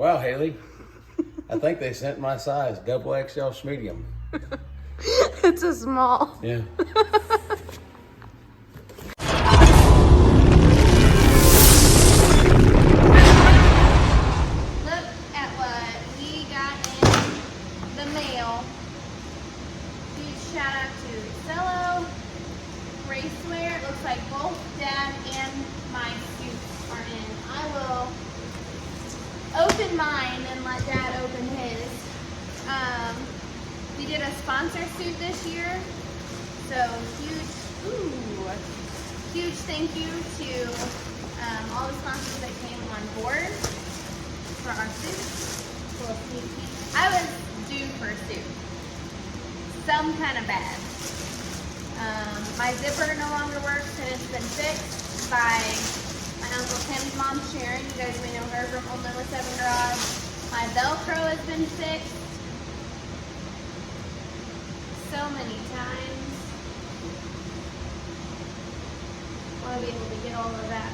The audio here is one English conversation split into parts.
Wow, Haley. I think they sent my size, double XL medium. It's a small. Yeah. Look at what we got in the mail. Huge shout out to Cello Racewear. It looks like both Dad and my suits are in. I will open mine and let Dad open his. We did a sponsor suit this year, so huge thank you to all the sponsors that came on board for our suits. Little sneak peek. I was due for a suit, some kind of bad. My zipper no longer works and it's been fixed by my Uncle Tim's mom, Sharon. You guys may know her from Old Number 7 Garage. My Velcro has been fixed so many times. I want to be able to get all of that.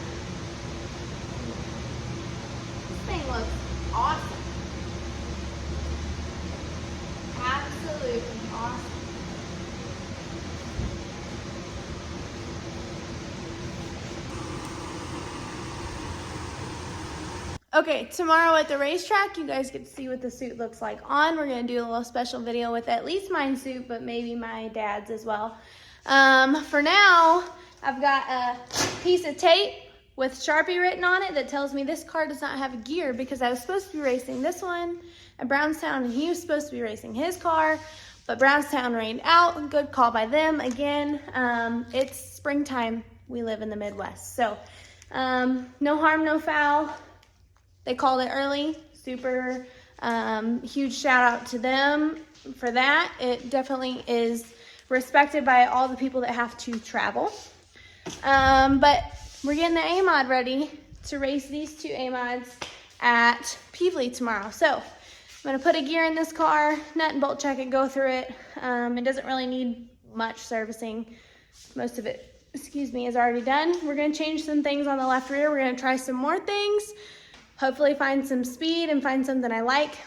This thing looks awesome. Absolutely awesome. Okay, tomorrow at the racetrack, you guys get to see what the suit looks like on. We're going to do a little special video with at least my suit, but maybe my dad's as well. For now, I've got a piece of tape with Sharpie written on it that tells me this car does not have a gear because I was supposed to be racing this one at Brownstown and he was supposed to be racing his car, but Brownstown rained out. Good call by them. Again, it's springtime. We live in the Midwest. So no harm, no foul. They called it early. Super huge shout out to them for that. It definitely is respected by all the people that have to travel. But we're getting the A-Mod ready to race these two A-Mods at Peevely tomorrow. So I'm gonna put a gear in this car, nut and bolt check it, go through it. It doesn't really need much servicing. Most of it, is already done. We're gonna change some things on the left rear. We're gonna try some more things. Hopefully find some speed and find something I like.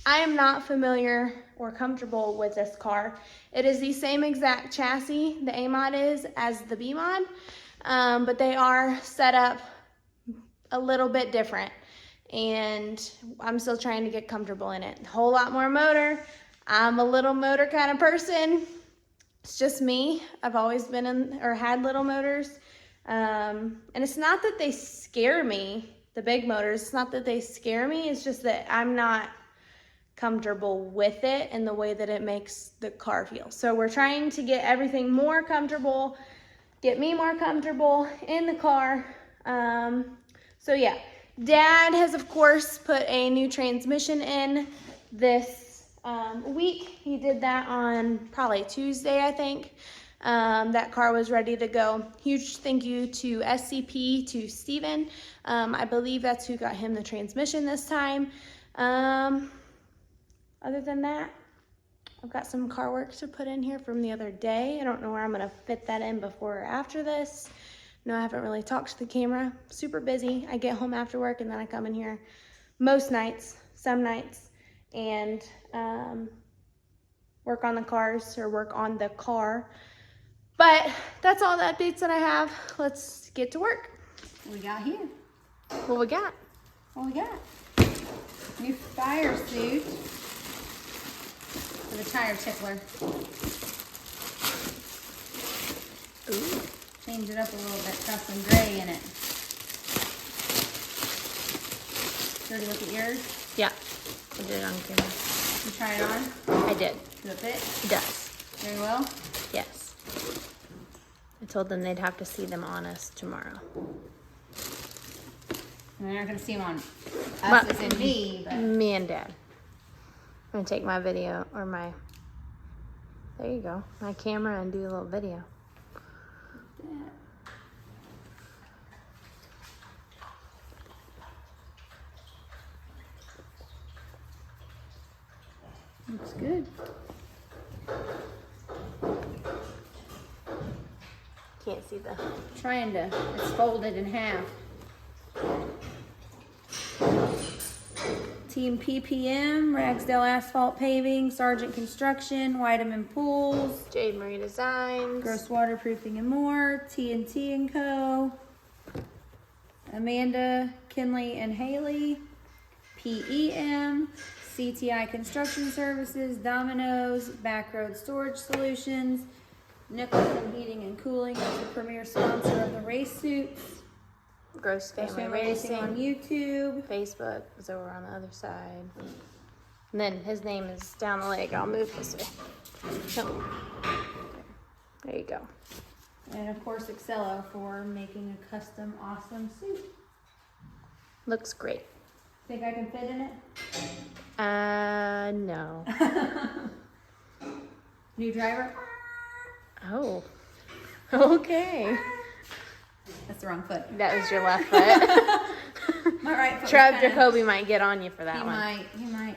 I am not familiar or comfortable with this car. It is the same exact chassis, the A-Mod is, as the B-Mod, but they are set up a little bit different. And I'm still trying to get comfortable in it. A whole lot more motor. I'm a little motor kind of person. It's just me. I've always been in or had little motors. And it's not that they scare me. The big motors, it's not that they scare me, it's just that I'm not comfortable with it and the way that it makes the car feel. So we're trying to get everything more comfortable, get me more comfortable in the car. So yeah, Dad has of course put a new transmission in this week. He did that on probably Tuesday, I think. That car was ready to go. Huge thank you to SCP, to Steven. I believe that's who got him the transmission this time. Other than that, I've got some car work to put in here from the other day. I don't know where I'm gonna fit that in before or after this. No, I haven't really talked to the camera. Super busy. I get home after work and then I come in here most nights, some nights, and work on the cars or work on the car. But that's all the updates that I have. Let's get to work. What we got here? What we got? What we got? New fire suit for the tire tickler. Ooh. Change it up a little bit. Got some gray in it. Did you look at yours? Yeah, I did it on camera. You try it on? I did. Does it fit? It does. Very well? Yes. I told them they'd have to see them on us tomorrow. And they're not going to see them on us as in me, but... Me and Dad. I'm going to take my video, or my... There you go. My camera and do a little video. Looks good. Can't see the... Trying to... It's folded in half. Team PPM, Ragsdale Asphalt Paving, Sargent Construction, Wideman Pools, Jade Marie Designs, Gross Waterproofing and more, TNT Co, Amanda, Kinley and Haley, PEM, CTI Construction Services, Dominoes, Backroad Storage Solutions, Nicholson Heating and Cooling is the premier sponsor of the race suits. Gross Family Racing on YouTube. Facebook is over on the other side. And then his name is down the leg. I'll move this way. No. There you go. And of course, Excello for making a custom awesome suit. Looks great. Think I can fit in it? No. New driver? Oh. Okay. That's the wrong foot. That was your left foot. My right foot. Trev Jacoby might get on you for that He one. might.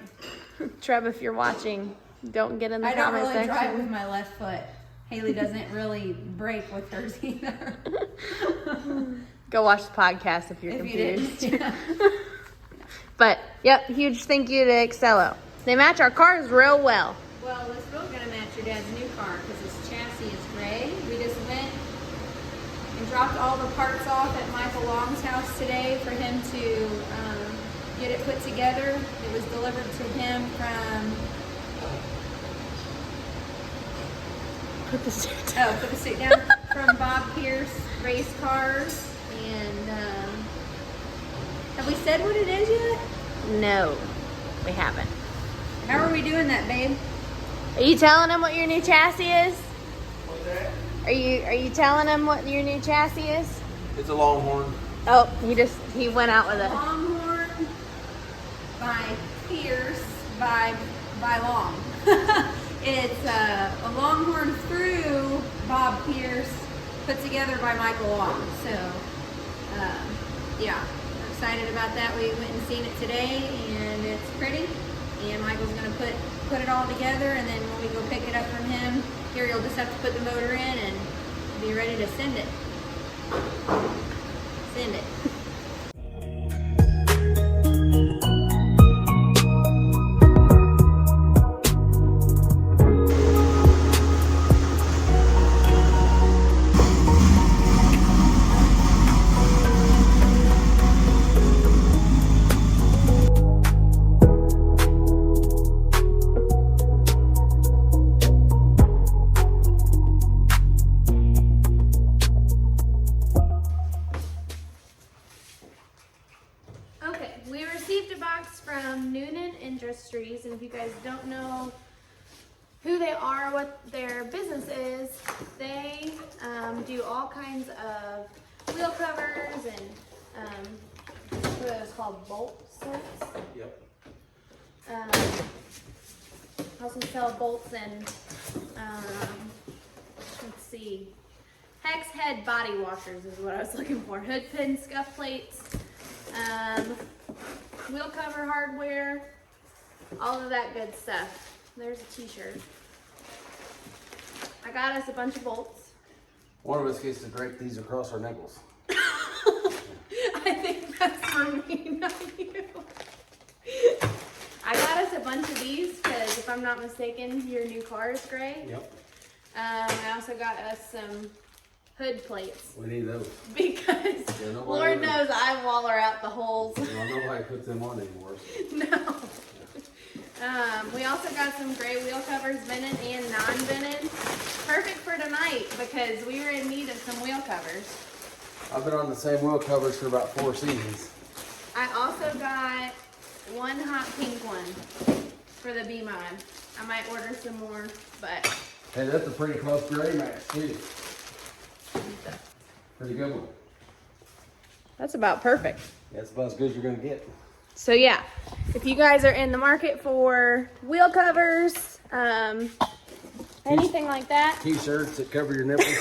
Trev, if you're watching, don't get in the I don't comment really drive section. with my left foot. Haley doesn't really brake with hers either. Go watch the podcast if you're If you confused. didn't. Yeah. But, yep, huge thank you to Excello. They match our cars real well. Well, this really gonna match your dad's new car because his chassis is gray. We just went and dropped all the parts off at Michael Long's house today for him to get it put together. It was delivered to him from Put the suit down. put the seat down from Bob Pierce Race Cars. And have we said what it is yet? No, we haven't. How are we doing that, babe? Are you telling him what your new chassis is? What's that? Are you telling him what your new chassis is? It's a Longhorn. Oh, he went out with it. Longhorn by Pierce by Long. It's a Longhorn through Bob Pierce, put together by Michael Long. So, yeah, we're excited about that. We went and seen it today, and it's pretty. And Michael's gonna put it all together, and then when we go pick it up from him, here you'll just have to put the motor in and be ready to send it. Send it. And if you guys don't know who they are, what their business is, they do all kinds of wheel covers and what are those called, bolt sets? Yep. Also sell bolts and let's see, hex head body washers is what I was looking for. Hood pin scuff plates, wheel cover hardware, all of that good stuff. There's a t-shirt. I got us a bunch of bolts. One of us gets to drape these across our nipples. I think that's for me, not you. I got us a bunch of these because if I'm not mistaken, your new car is gray. Yep. I also got us some hood plates We need those. because Yeah, nobody Lord ever- knows I waller out the holes. Well, nobody puts them on anymore. So. No. We also got some gray wheel covers, vented and non-vented. Perfect for tonight because we were in need of some wheel covers. I've been on the same wheel covers for about 4 seasons. I also got one hot pink one for the B-Mod. I might order some more, but Hey, that's a pretty close gray match too. Pretty good one. that's about perfect. That's about as good as you're gonna get. So yeah, if you guys are in the market for wheel covers, anything like that, T-shirts that cover your nipples.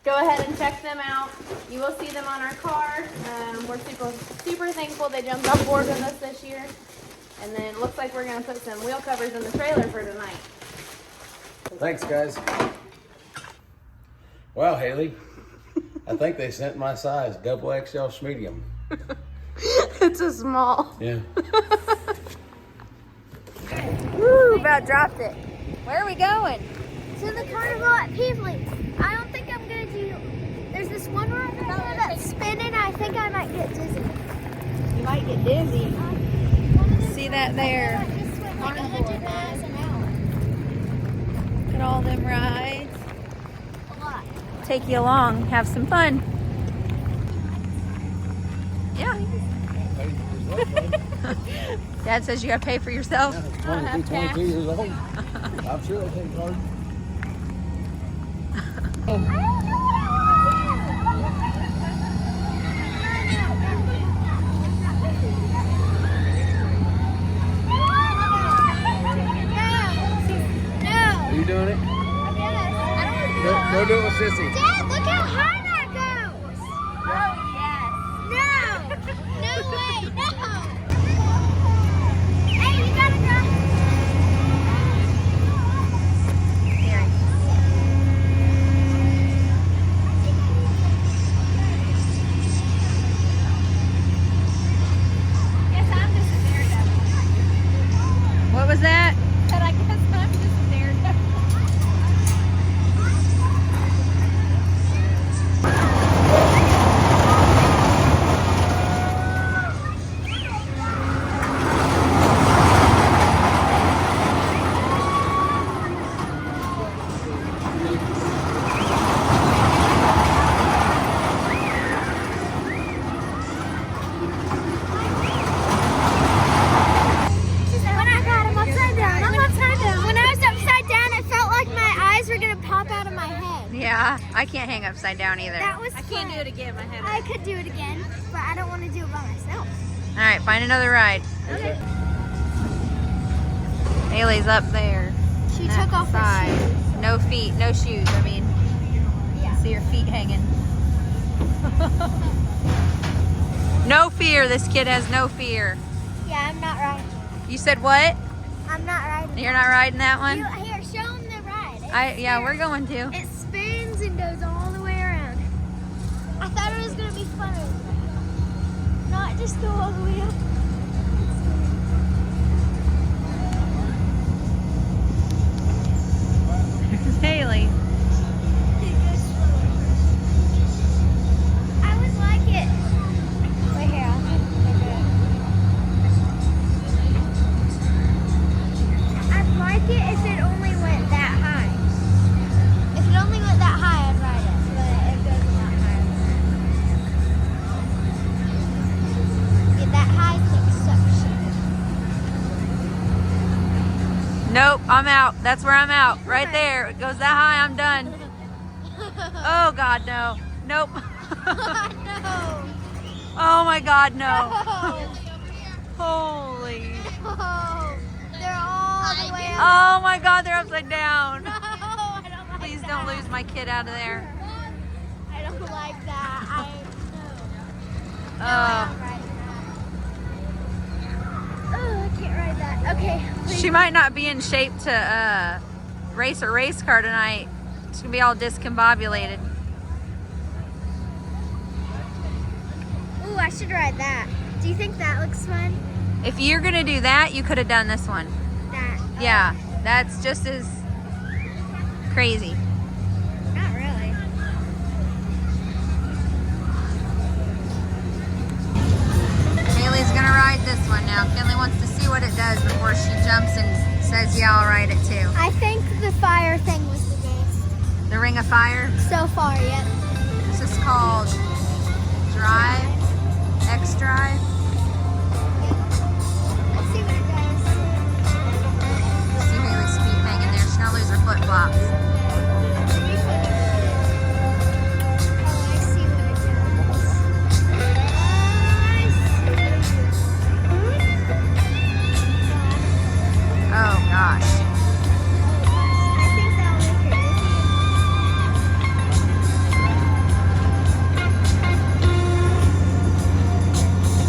go ahead and check them out. You will see them on our car. We're super thankful they jumped on board with us this year. And then it looks like we're gonna put some wheel covers in the trailer for tonight. Thanks, guys. Wow, Haley. I think they sent my size, double XL medium. It's a small. Yeah. Woo, about dropped it. Where are we going? To the carnival at Paving. I don't think I'm gonna do. There's this one ride that's spinning. I think I might get dizzy. You might get dizzy. See that there? I just went like 100 miles an hour. Look at all them rides. A lot. Take you along, have some fun. Yeah. Dad says you gotta pay for yourself. Yeah, 22 years old. I'm sure they'll take card. Are you doing it? Go do it with Sissy. Dad, look how high that goes. Oh, yes. No. No way. No. Hey, you gotta go. Here. Guess I'm just a daredevil. What was that? But I guess I'm just a daredevil. When I got him upside down, I'm upside down. When I was upside down, it felt like my eyes were gonna pop out of my head. Yeah, I can't hang upside down either. That was I can't fun. do it again. My head. I could do it again, but I don't want to do it by myself. All right, find another ride. Okay. Haley's up there. She That took off her side. shoes. No feet, no shoes. I mean, Yeah. see her feet hanging. No fear. This kid has no fear. Yeah, I'm not riding. You said what? I'm not riding. You're not riding that one? Here, show them the ride. Yeah, we're going to. It spins and goes all the way around. I thought it was gonna be funny. Not just go all the way up. There's Haley. I would like it. Wait here, I'll take it. I'd like it if it only went that high. If it only went that high, I'd ride it. But it goes a lot higher than that. Yeah, that high thing sucks. Nope, I'm out. That's where I'm out. Right there. It goes that high, I'm done. Oh, God, no. Nope. No. Oh, my God, no. No. Holy. No. They're all the way up. Oh, my God, they're upside down. No, I don't like Please that. don't lose my kid out of there. I don't like that. No, Oh. I'm riding that. Oh, I can't ride that. Okay. She might not be in shape to race a race car tonight. She's going to be all discombobulated. Ooh, I should ride that. Do you think that looks fun? If you're going to do that, you could have done this one. That. Yeah, that's just as crazy. Not really. Haley's going to ride this one now. Kinley wants to see what it does before she jumps and says, yeah, I'll ride it too. I think the fire thing was the best. The Ring of Fire. So far, yep. This is called Xtreme. Let's see what it does. See Haley's feet hanging there. She's going to lose her flip-flops. Oh, I see what it does. Oh, gosh. I think that'll make her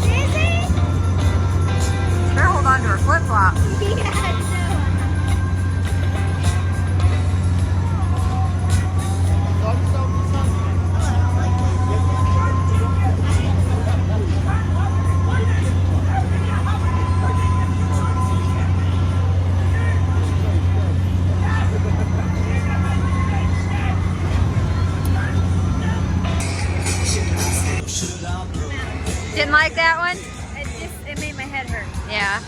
dizzy. Better hold on to her flip-flop. Dizzy? Yeah, I know. it made my head hurt. Yeah.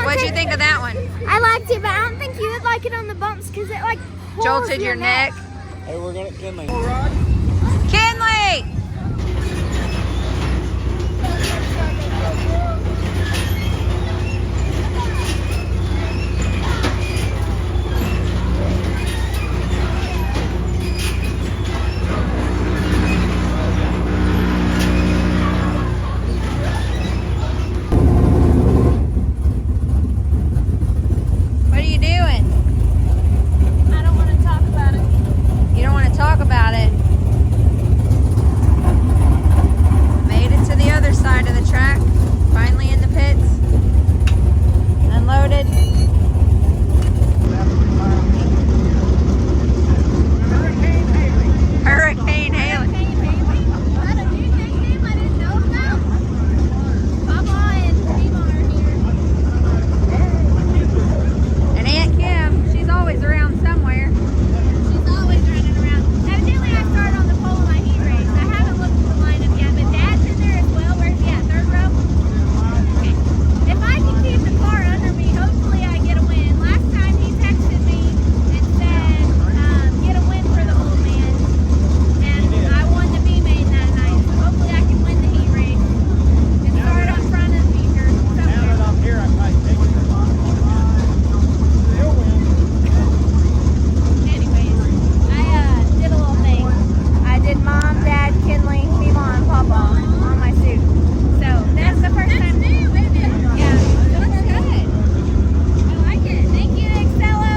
What'd you think of that one? I liked it, but I don't think you would like it on the bumps because it like Jolted your neck. Hey, we're gonna Kinley. Kinley! What are you doing? I don't want to talk about it. You don't want to talk about it. Made it to the other side of the track. Finally in the pits. Unloaded. Hurricane Haley. Is that a new nickname I didn't know about? Papa and Prima are here. And Aunt Kim, she's always around somewhere. She's always running around. Evidently, I started on the pole of my heat race. I haven't looked at the lineup yet, but Dad's in there as well. Where's he at? Third row? Okay. If I can keep the car under me, hopefully I get a win. Last time he texted me and said, get a win for the old man. And I won the B main that night, so hopefully I can win the heat race and start on front of the feature. Anyways, I did a little thing. I did Mom, Dad, Kinley, Mima, and Papa on my suit. So that's the first time. New, isn't it? Yeah, it looks good. I like it. Thank you, Excello.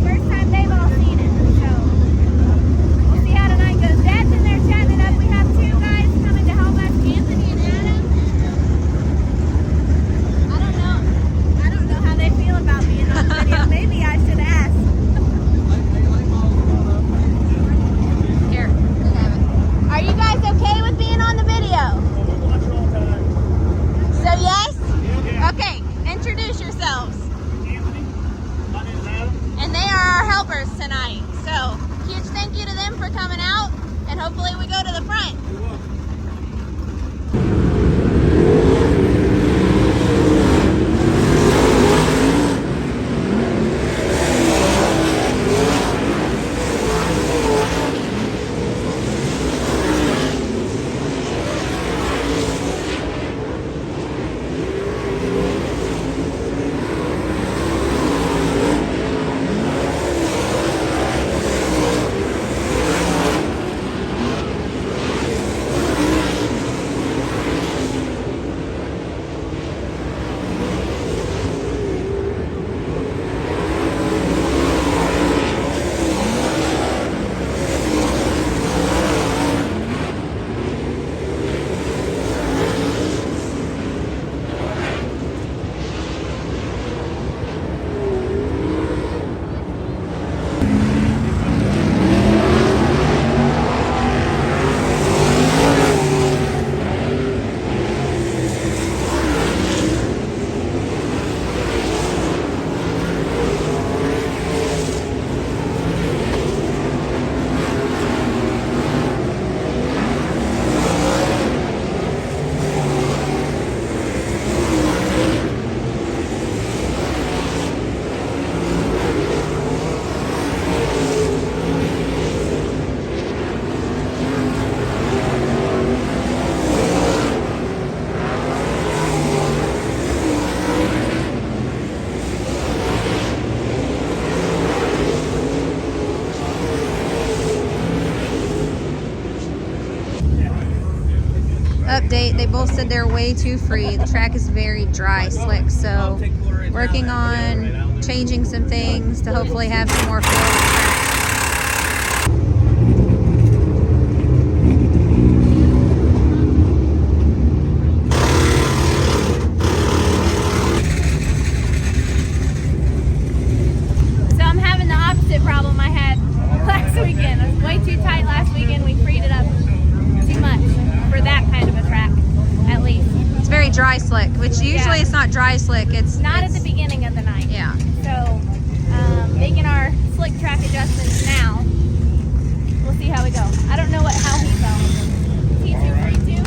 First time they've all seen it. So we'll see how tonight goes. Dad's in there chatting it up. We have two guys coming to help us, Anthony and Adam. I don't know how they feel about being on the video. Maybe I should ask. Here, you have it. Are you guys okay with being on the video? So yes? Okay, introduce yourselves. And they are our helpers tonight. So huge thank you to them for coming out, and hopefully we go to the front. Update, they both said they're way too free. The track is very dry, slick, so working on changing some things to hopefully have some more flow with the track. So I'm having the opposite problem. dry slick, which usually it's not dry slick. It's Not at the beginning of the night. Yeah. So, making our slick track adjustments now. We'll see how we go. I don't know how he felt. T232.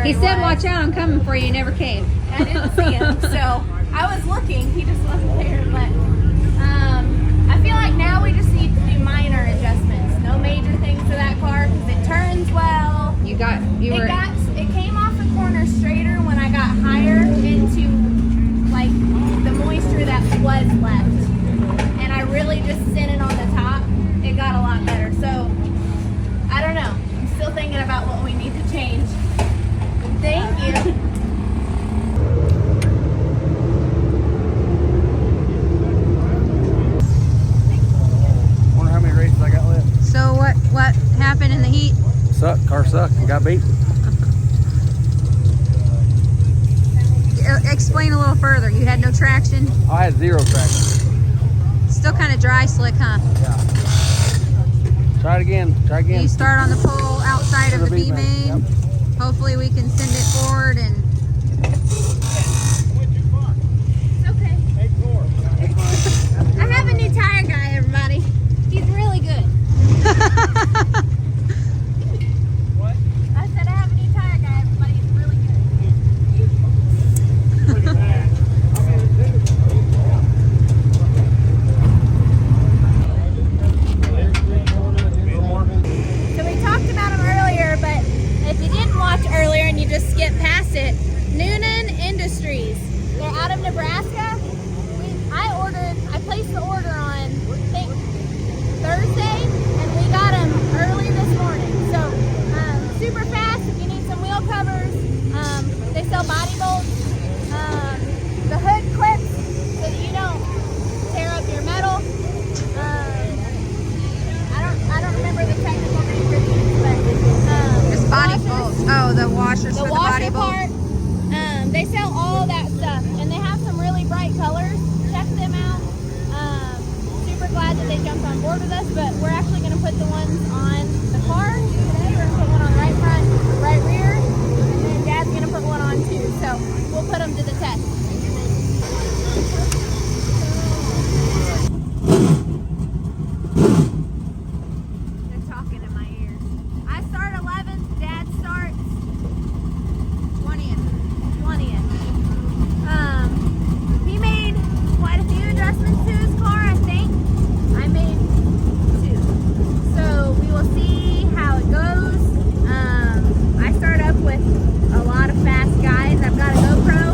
He said, "Watch out, I'm coming for you." He never came. I didn't see him, so I was looking. He just wasn't there. But I feel like now we just need to do minor adjustments. No major things to that car because it turns well. It came off the corner straighter when I got higher into like the moisture that was left, and I really just sent it on the top. It got a lot better. So I don't know. I'm still thinking about what we need to change. Thank you. Wonder how many races I got left. So what happened in the heat? Car sucked and got beat. Explain a little further. You had no traction? I had zero traction. Still kind of dry slick, huh? Yeah. Try it again. You start on the pole outside of the B main. Yep. Hopefully we can send it forward and... Okay. I have a new tire guy, everybody. He's really good. What? I said I have a new tire guy, everybody. He's really good. So we talked about him earlier, but if you didn't watch earlier and you just skipped past it, on board with us, but we're actually going to put the ones on the car today. We're going to put one on the right front, right rear, and then Dad's going to put one on too. So we'll put them to the test. They're talking in my ear. I start 11th, Dad starts 20th. He made quite a few adjustments to his car, I think. I made 2. So we will see how it goes. I start up with a lot of fast guys. I've got a GoPro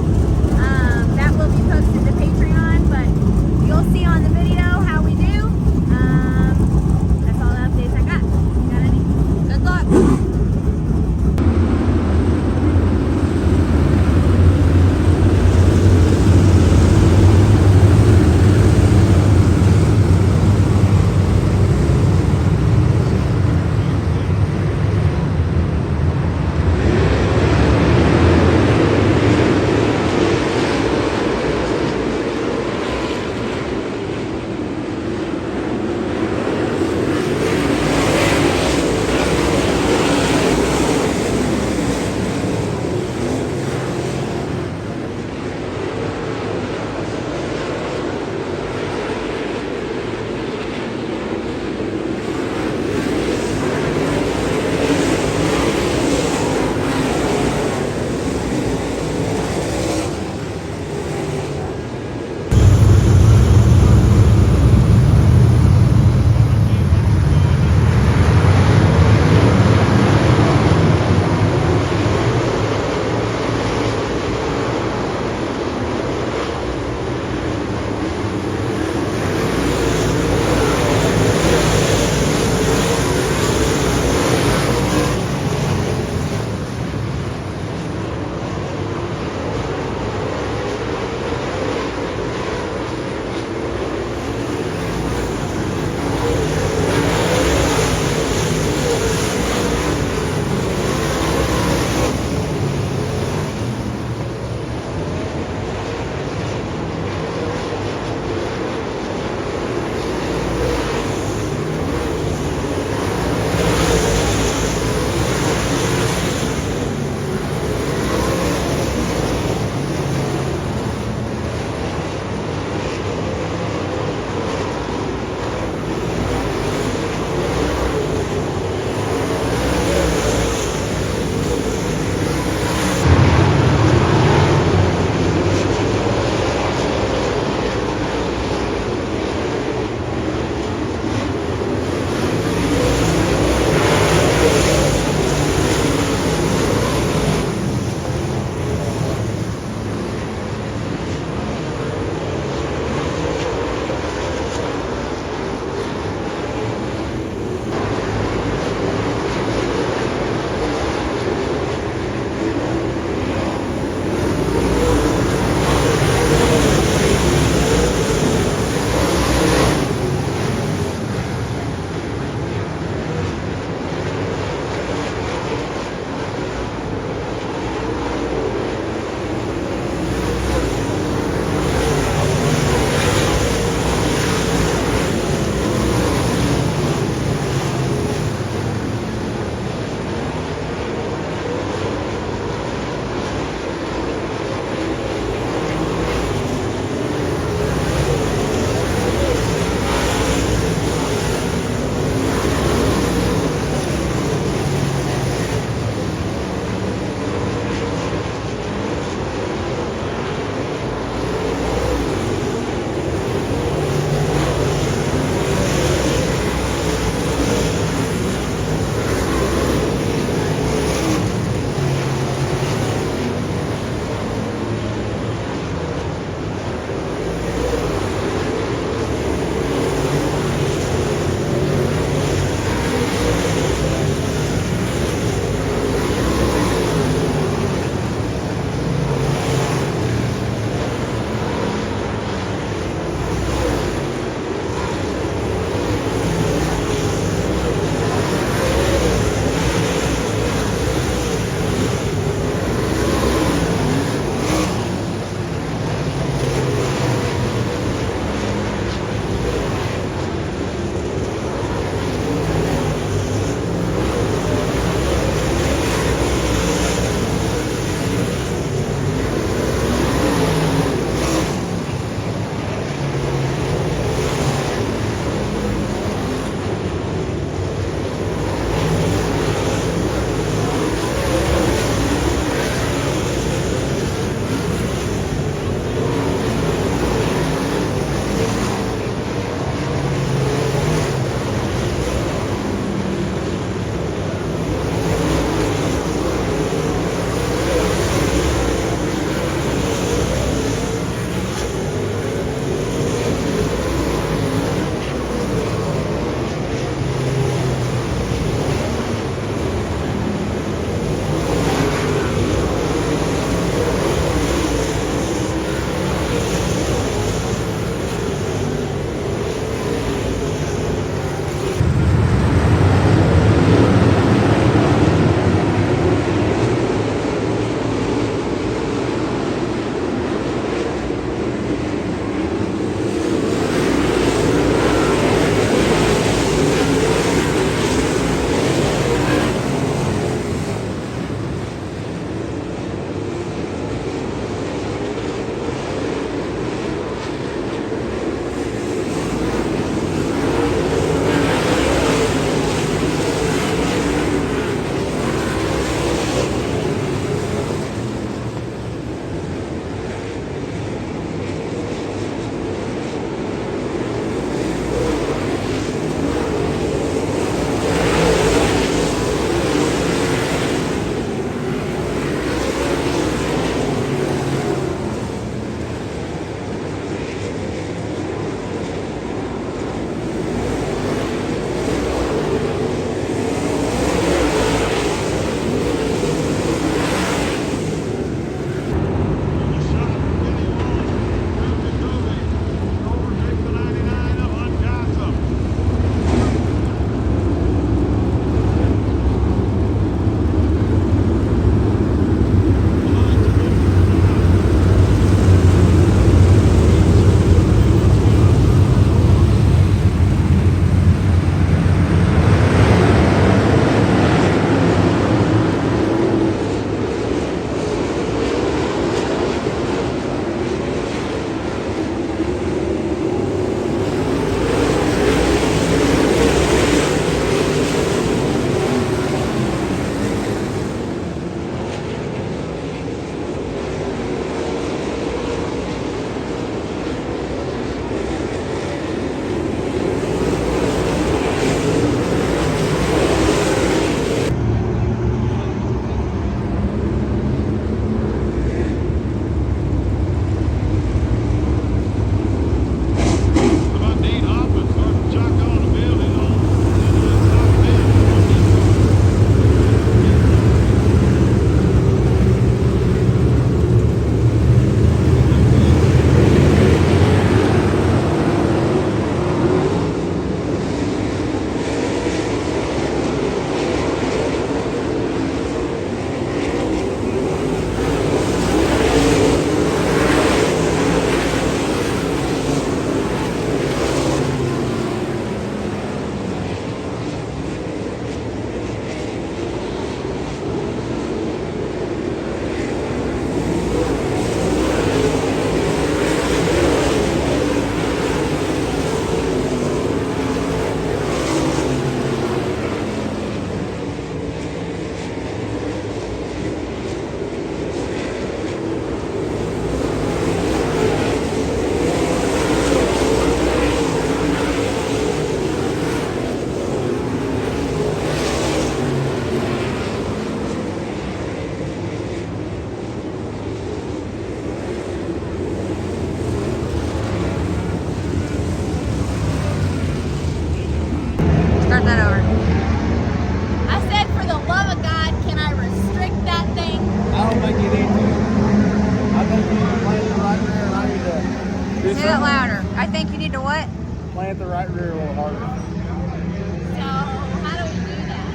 Say that louder. I think you need to what? Plant the right rear a little harder. So how do we do that?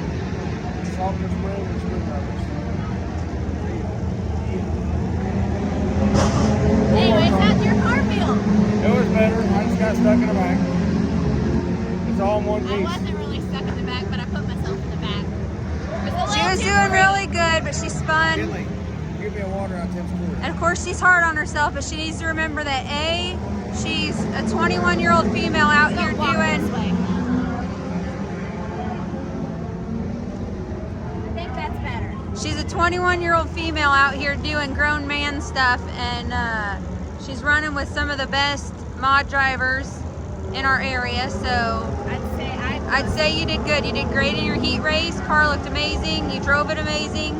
Soften the spring and screwdrivers. Anyways, how'd your car feel? It was better. I just got stuck in the back. It's all in one I piece. wasn't really stuck in the back, but I put myself in the back. She was doing really good, but she spun. Kinley, give me a water out 10 screws. And of course, she's hard on herself, but she needs to remember that A, she's a 21-year-old female out here Walk doing. this way. I think that's better. She's a 21-year-old female out here doing grown man stuff, and she's running with some of the best mod drivers in our area. So I'd say you did good. You did great in your heat race. Car looked amazing. You drove it amazing.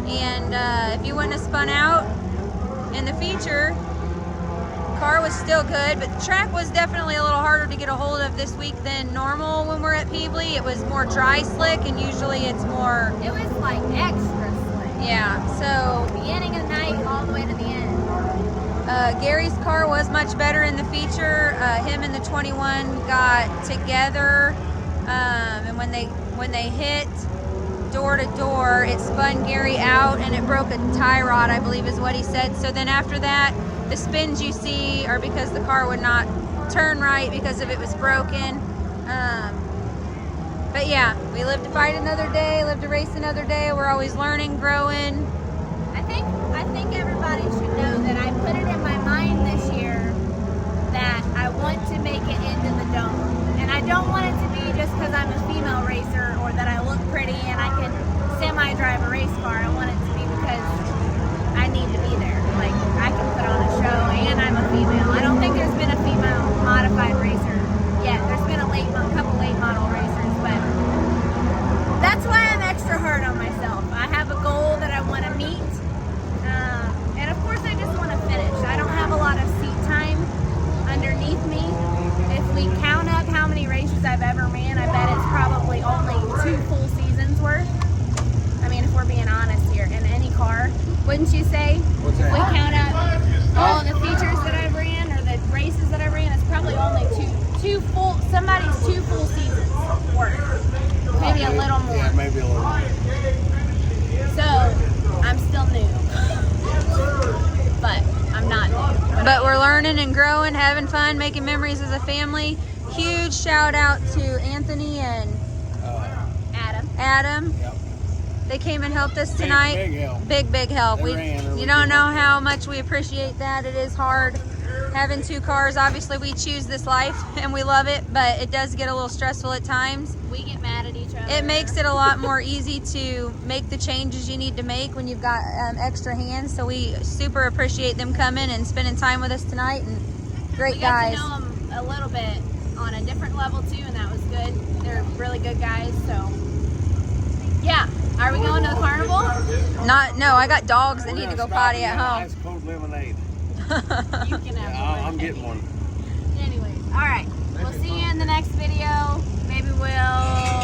And if you wouldn't have spun out in the feature, car was still good, but the track was definitely a little harder to get a hold of this week than normal when we're at Peebly. It was more dry slick, and usually it's more, It was like extra slick. yeah, so Beginning of the night all the way to the end. Gary's car was much better in the feature. Him and the 21 got together, and when they hit door to door, it spun Gary out and it broke a tie rod, I believe is what he said. So then after that, the spins you see are because the car would not turn right because of it was broken. But yeah, we live to fight another day, live to race another day. We're always learning, growing. I think everybody should know that I put it in my mind this year that I want to make it into the dome. And I don't want it to be just because I'm a female racer or that I look pretty and I can semi-drive a race car. I want it to be because I need to be there. Like, I can put on a show and I'm a female. I don't think there's been a female modified racer yet. There's been a couple late model racers, but that's why I'm extra hard on myself. I have a goal that I want to meet. And of course I just want to finish. I don't have a lot of seat time underneath me. If we count up how many races I've ever ran, I bet it's probably only 2 full seasons worth. I mean, if we're being honest here, in any car, wouldn't you say? What's if that? we count up all the features that I've ran or the races that I ran, it's probably only somebody's 2 full seasons worth. Maybe a little more. Yeah, maybe a little more. So, I'm still new. But I'm not new. But we're learning and growing, having fun, making memories as a family. Huge shout out to Anthony and Adam. Yep. They came and helped us tonight. Big help. Big help. They ran really You don't good. know how much we appreciate that. It is hard having 2 cars. Obviously, we choose this life and we love it, but it does get a little stressful at times. We get mad at each other. It makes it a lot more easy to make the changes you need to make when you've got extra hands. So we super appreciate them coming and spending time with us tonight. And great We got guys. to know them a little bit on a different level too, and that was good. They're really good guys. So yeah, are we going to the carnival? No, I got dogs that We're need to gonna go stop potty and at get home. Ice cold lemonade. You can have one. I'm getting one. Anyways, all right. We'll see you in the next video. Maybe we'll